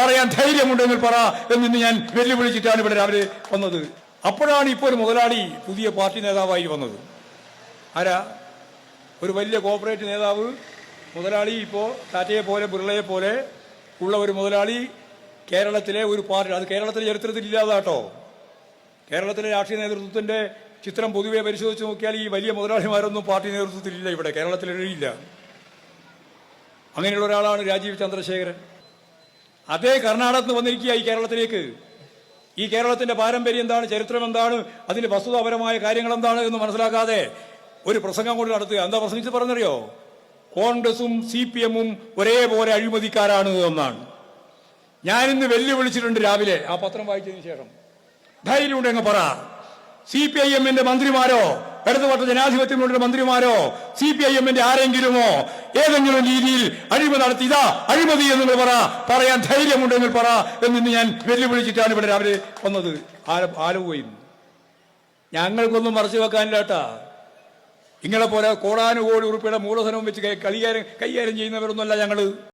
പറയാൻ ധൈര്യമുണ്ടെങ്കിൽ പറ എന്ന് ഞാൻ വെല്ലുവിളിച്ചിട്ടാണ് ഇവിടെ രാവിലെ വന്നത്. അപ്പോഴാണ് ഇപ്പോൾ ഒരു മുതലാളി പുതിയ പാർട്ടി നേതാവായി വന്നത്. ആരാ? ഒരു വലിയ കോർപ്പറേറ്റ് നേതാവ് മുതലാളി. ഇപ്പോൾ ടാറ്റയെ പോലെ ബിർളയെ പോലെ ഉള്ള ഒരു മുതലാളി കേരളത്തിലെ ഒരു പാർട്ടി, അത് കേരളത്തിലെ ചരിത്രത്തിൽ ഇല്ലാതാട്ടോ. കേരളത്തിലെ രാഷ്ട്രീയ നേതൃത്വത്തിന്റെ ചിത്രം പൊതുവെ പരിശോധിച്ച് നോക്കിയാൽ ഈ വലിയ മുതലാളിമാരൊന്നും പാർട്ടി നേതൃത്വത്തിലില്ല, ഇവിടെ കേരളത്തിലില്ല. അങ്ങനെയുള്ള ഒരാളാണ് രാജീവ് ചന്ദ്രശേഖരൻ. അതേ കർണാടകത്തിൽ നിന്ന് വന്നിരിക്കുക ഈ കേരളത്തിലേക്ക്. ഈ കേരളത്തിന്റെ പാരമ്പര്യം എന്താണ്, ചരിത്രം എന്താണ്, അതിന്റെ വസ്തുതാപരമായ കാര്യങ്ങൾ എന്താണ് എന്ന് മനസ്സിലാക്കാതെ ഒരു പ്രസംഗം കൊണ്ട് നടത്തുക. എന്താ പ്രസംഗിച്ച് പറഞ്ഞറിയോ? കോൺഗ്രസും CPM-ഉം ഒരേപോലെ അഴിമതിക്കാരാണ് എന്നാണ്. ഞാനിന്ന് വെല്ലുവിളിച്ചിട്ടുണ്ട് രാവിലെ ആ പത്രം വായിച്ചതിന് ശേഷം. ധൈര്യം ഉണ്ടെങ്കിൽ പറ, CPIM-ന്റെ മന്ത്രിമാരോ ഇടതുപക്ഷ ജനാധിപത്യ മുന്നണിയുടെ മന്ത്രിമാരോ CPIM-ന്റെ ആരെങ്കിലുമോ ഏതെങ്കിലും രീതിയിൽ അഴിമതി നടത്തി ഇതാ അഴിമതി എന്ന് പറയാൻ ധൈര്യമുണ്ടെങ്കിൽ പറ എന്ന് ഞാൻ വെല്ലുവിളിച്ചിട്ടാണ് ഇവിടെ രാവിലെ വന്നത്. ആലപ്പുഴയിൽ ഞങ്ങൾക്കൊന്നും മറച്ചു വെക്കാനില്ല കേട്ടാ. ഇങ്ങളെ പോലെ കോടാനുകോടി ഉറുപ്പിയുടെ മൂലധനവും വെച്ച് കൈകാര്യം ചെയ്യുന്നവരൊന്നുമല്ല ഞങ്ങള്.